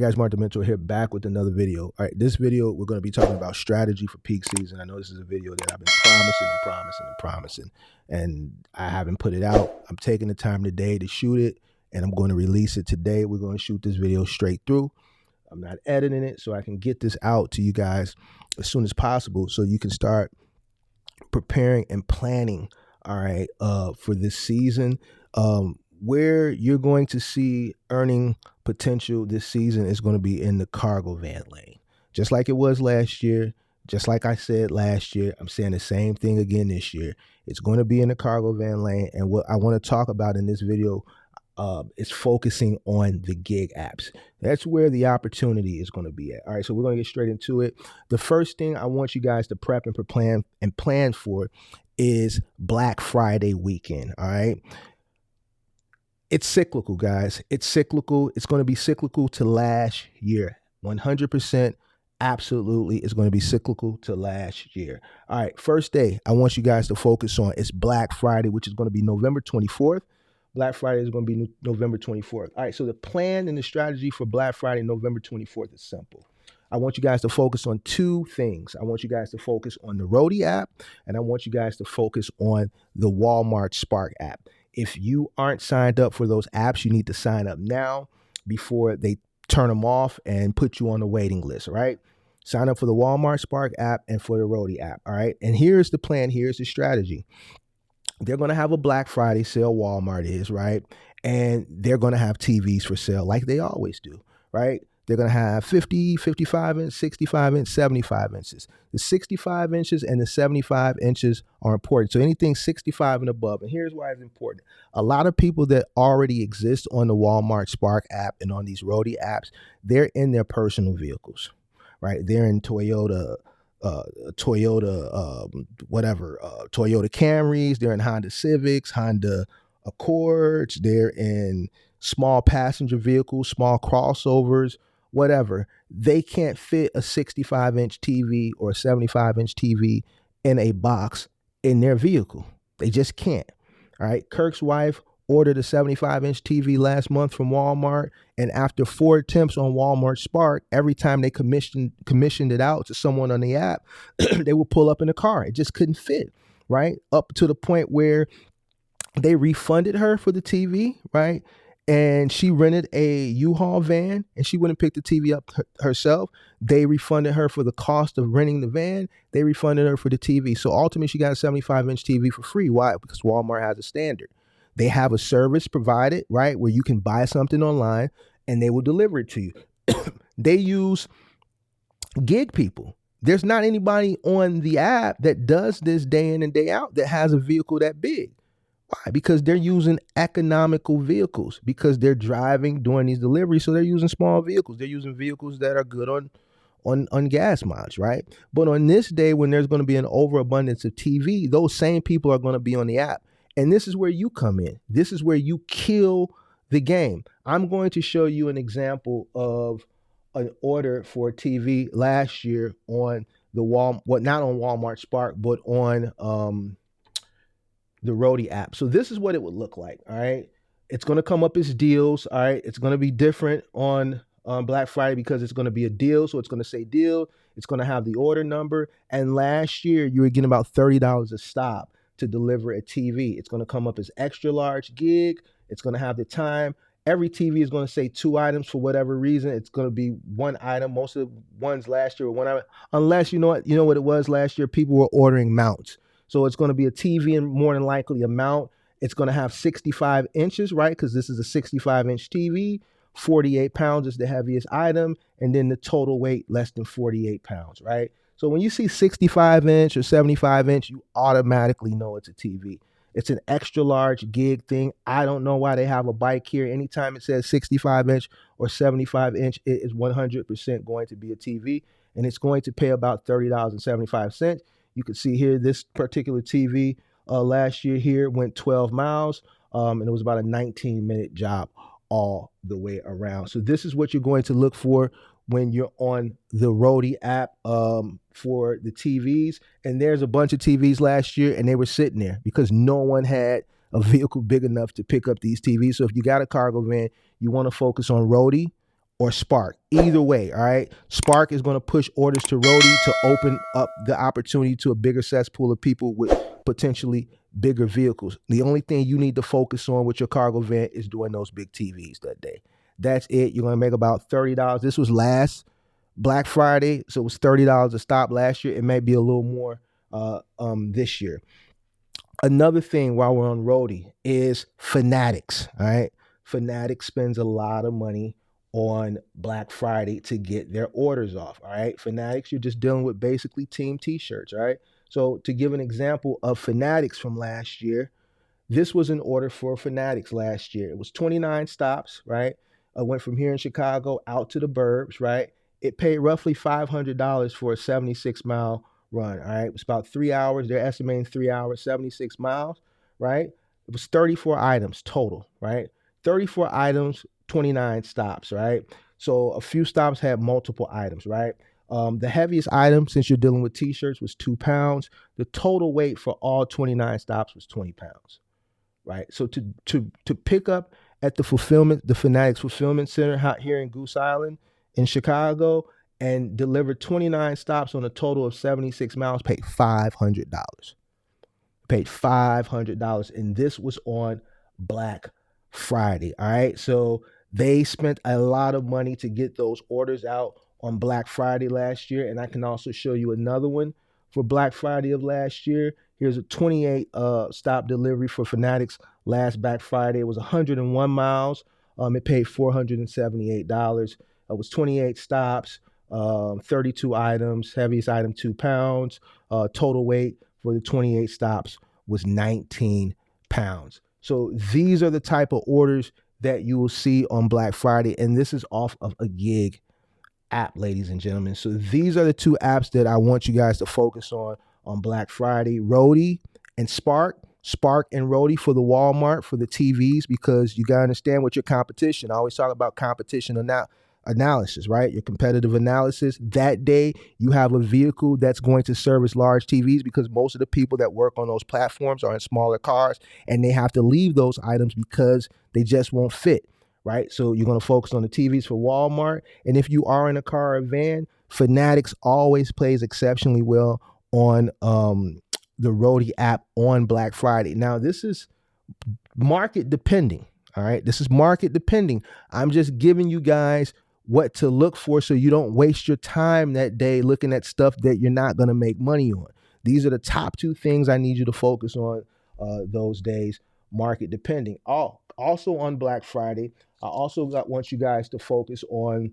Guys, Martin Mentor here, back with another video. All right, this video we're going to be talking about strategy for peak season. I know this is a video that I've been promising, and I haven't put it out. I'm taking the time today to shoot it, and I'm going to release it today. We're going to shoot this video straight through. I'm not editing it, so I can get this out to you guys as soon as possible, so you can start preparing and planning. All right, for this season. Where you're going to see earning potential this season is going to be in the cargo van lane. Just like it was last year, just like I said last year, I'm saying the same thing again this year. It's going to be in the cargo van lane. And what I want to talk about in this video is focusing on the gig apps. That's where the opportunity is going to be at. All right, so we're going to get straight into it. The first thing I want you guys to prep and plan for is Black Friday weekend. All right. It's cyclical, guys. It's cyclical. It's going to be cyclical to last year. 100%. Absolutely. It's going to be cyclical to last year. All right. First day I want you guys to focus on is Black Friday, which is going to be November 24th. Black Friday is going to be November 24th. All right. So the plan and the strategy for Black Friday, November 24th is simple. I want you guys to focus on two things. I want you guys to focus on the Roadie app, and I want you guys to focus on the Walmart Spark app. If you aren't signed up for those apps, you need to sign up now before they turn them off and put you on the waiting list, right? Sign up for the Walmart Spark app and for the Roadie app, all right? And here's the plan. Here's the strategy. They're going to have a Black Friday sale, Walmart is, right? And they're going to have TVs for sale like they always do, right? They're going to have 50, 55 inch, 65 inch, 75 inches. The 65 inches and the 75 inches are important. So anything 65 and above. And here's why it's important. A lot of people that already exist on the Walmart Spark app and on these Roadie apps, they're in their personal vehicles, right? They're in Toyota Camrys. They're in Honda Civics, Honda Accords. They're in small passenger vehicles, small crossovers, whatever. They can't fit a 65-inch TV or a 75-inch TV in a box in their vehicle. They just can't. All right. Kirk's wife ordered a 75-inch TV last month from Walmart, and after 4 attempts on Walmart Spark, every time they commissioned it out to someone on the app, they would pull up in the car. It just couldn't fit, right? Up to the point where they refunded her for the TV, right? And she rented a U-Haul van, and she wouldn't pick the TV up herself. They refunded her for the cost of renting the van. They refunded her for the TV. So ultimately, she got a 75-inch TV for free. Why? Because Walmart has a standard. They have a service provided, right, where you can buy something online, and they will deliver it to you. They use gig people. There's not anybody on the app that does this day in and day out that has a vehicle that big. Why? Because they're using economical vehicles, because they're driving during these deliveries. So they're using small vehicles. They're using vehicles that are good on gas miles, right? But on this day, when there's going to be an overabundance of TV, those same people are going to be on the app. And this is where you come in. This is where you kill the game. I'm going to show you an example of an order for a TV last year on the not on Walmart Spark, but on the Roadie app. So this is what it would look like. All right. It's going to come up as deals. All right. It's going to be different on Black Friday because it's going to be a deal. So it's going to say deal. It's going to have the order number. And last year you were getting about $30 a stop to deliver a TV. It's going to come up as extra large gig. It's going to have the time. Every TV is going to say 2 items for whatever reason. It's going to be 1 item. Most of the ones last year were 1 item. Unless you know what it was last year. People were ordering mounts. So it's going to be a TV and more than likely a mount. It's going to have 65 inches, right? Because this is a 65-inch TV. 48 pounds is the heaviest item. And then the total weight, less than 48 pounds, right? So when you see 65-inch or 75-inch, you automatically know it's a TV. It's an extra large gig thing. I don't know why they have a bike here. Anytime it says 65-inch or 75-inch, it is 100% going to be a TV. And it's going to pay about $30.75. You can see here, this particular TV last year here went 12 miles, and it was about a 19-minute job all the way around. So this is what you're going to look for when you're on the Roadie app for the TVs. And there's a bunch of TVs last year, and they were sitting there because no one had a vehicle big enough to pick up these TVs. So if you got a cargo van, you want to focus on Roadie or Spark. Either way, all right? Spark is going to push orders to Roadie to open up the opportunity to a bigger cesspool of people with potentially bigger vehicles. The only thing you need to focus on with your cargo van is doing those big TVs that day. That's it. You're going to make about $30. This was last Black Friday, so it was $30 a stop last year. It may be a little more this year. Another thing while we're on Roadie is Fanatics. All right, Fanatics spends a lot of money on Black Friday to get their orders off. All right, Fanatics, you're just dealing with basically team T-shirts. All right, so to give an example of Fanatics from last year, this was an order for Fanatics last year. It was 29 stops, right? I went from here in Chicago out to the burbs, right? It paid roughly $500 for a 76-mile run, all right? It was about 3 hours. They're estimating 3 hours, 76 miles, right? It was 34 items total, right? 34 items, 29 stops, right? So a few stops had multiple items, right? The heaviest item, since you're dealing with T-shirts, was 2 pounds. The total weight for all 29 stops was 20 pounds. Right. So to pick up at the Fanatics Fulfillment Center here in Goose Island in Chicago and deliver 29 stops on a total of 76 miles, paid $500. Paid $500. And this was on Black Friday. All right. So they spent a lot of money to get those orders out on Black Friday last year. And I can also show you another one for Black Friday of last year. Here's a 28 stop delivery for Fanatics last Black Friday. It was 101 miles. It paid $478. It was 28 stops, 32 items, heaviest item 2 pounds. Total weight for the 28 stops was 19 pounds. So these are the type of orders that you will see on Black Friday. And this is off of a gig app, ladies and gentlemen. So these are the two apps that I want you guys to focus on Black Friday: Roadie and Spark. Spark and Roadie for the Walmart, for the TVs, because you got to understand what your competition. I always talk about competition analysis, right? Your competitive analysis. That day, you have a vehicle that's going to service large TVs, because most of the people that work on those platforms are in smaller cars, and they have to leave those items because they just won't fit. Right. So you're going to focus on the TVs for Walmart. And if you are in a car or van, Fanatics always plays exceptionally well on the Roadie app on Black Friday. Now, this is market depending. All right. This is market depending. I'm just giving you guys what to look for so you don't waste your time that day looking at stuff that you're not going to make money on. These are the top two things I need you to focus on those days, market depending. Also on Black Friday, I also want you guys to focus on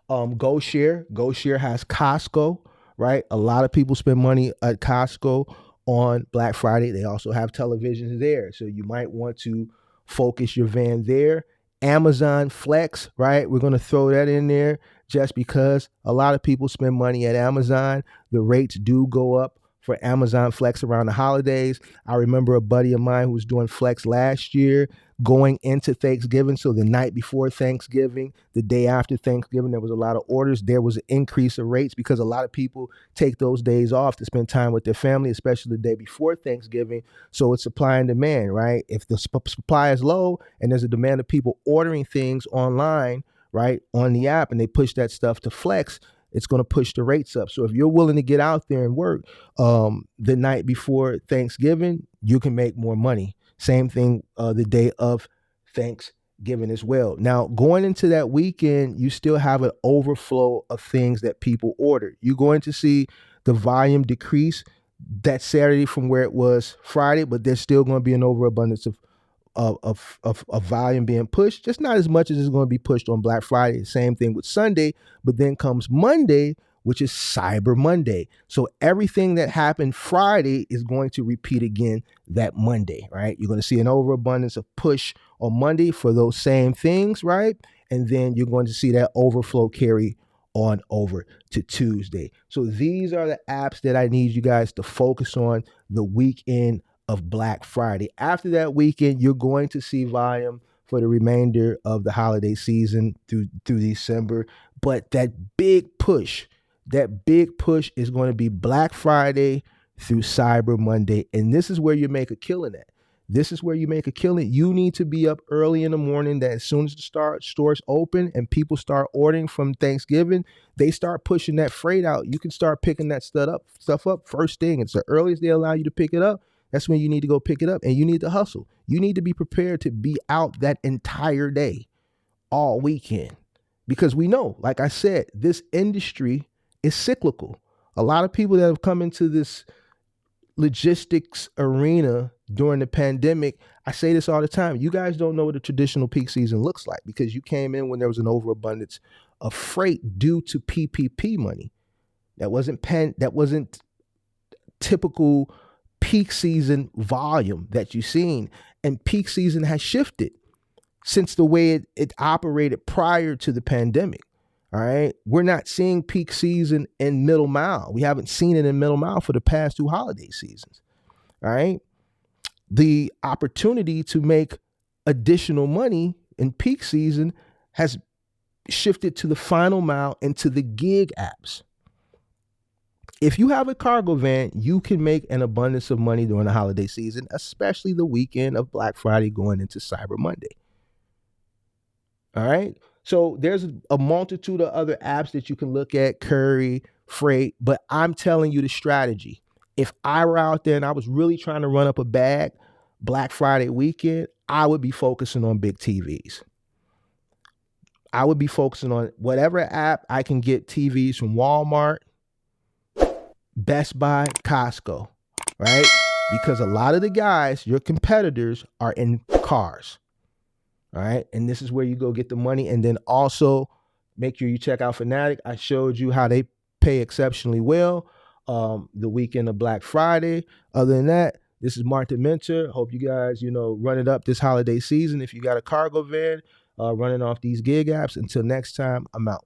GoShare. GoShare has Costco, right? A lot of people spend money at Costco on Black Friday. They also have televisions there, so you might want to focus your van there. Amazon Flex, right? We're going to throw that in there just because a lot of people spend money at Amazon. The rates do go up for Amazon Flex around the holidays. I remember a buddy of mine who was doing Flex last year going into Thanksgiving. So the night before Thanksgiving, the day after Thanksgiving, there was a lot of orders. There was an increase of rates because a lot of people take those days off to spend time with their family, especially the day before Thanksgiving. So it's supply and demand, right? If the supply is low and there's a demand of people ordering things online, right, on the app, and they push that stuff to Flex, it's going to push the rates up. So if you're willing to get out there and work the night before Thanksgiving, you can make more money. Same thing the day of Thanksgiving as well. Now, going into that weekend, you still have an overflow of things that people order. You're going to see the volume decrease that Saturday from where it was Friday, but there's still going to be an overabundance of volume being pushed, just not as much as is going to be pushed on Black Friday. Same thing with Sunday, but then comes Monday, which is Cyber Monday. So everything that happened Friday is going to repeat again that Monday, right? You're going to see an overabundance of push on Monday for those same things, right? And then you're going to see that overflow carry on over to Tuesday. So these are the apps that I need you guys to focus on the weekend of Black Friday. After that weekend, you're going to see volume for the remainder of the holiday season through December. But that big push is going to be Black Friday through Cyber Monday. And this is where you make a killing at. This is where you make a killing. You need to be up early in the morning, that as soon as the stores open and people start ordering from Thanksgiving, they start pushing that freight out. You can start picking that stuff up first thing. It's the earliest they allow you to pick it up. That's when you need to go pick it up, and you need to hustle. You need to be prepared to be out that entire day, all weekend. Because we know, like I said, this industry is cyclical. A lot of people that have come into this logistics arena during the pandemic, I say this all the time, you guys don't know what a traditional peak season looks like because you came in when there was an overabundance of freight due to PPP money. That wasn't typical peak season volume that you've seen. And peak season has shifted since the way it operated prior to the pandemic. All right. We're not seeing peak season in middle mile. We haven't seen it in middle mile for the past 2 holiday seasons. All right. The opportunity to make additional money in peak season has shifted to the final mile and to the gig apps. If you have a cargo van, you can make an abundance of money during the holiday season, especially the weekend of Black Friday going into Cyber Monday. All right. So there's a multitude of other apps that you can look at, Curry, Freight, but I'm telling you the strategy. If I were out there and I was really trying to run up a bag Black Friday weekend, I would be focusing on big TVs. I would be focusing on whatever app I can get TVs from Walmart, Best Buy, Costco, right? Because a lot of the guys, your competitors, are in cars. All right. And this is where you go get the money. And then also make sure you check out Fanatics. I showed you how they pay exceptionally well the weekend of Black Friday. Other than that, this is Mark the Mentor. Hope you guys, run it up this holiday season. If you got a cargo van, running off these gig apps. Until next time, I'm out.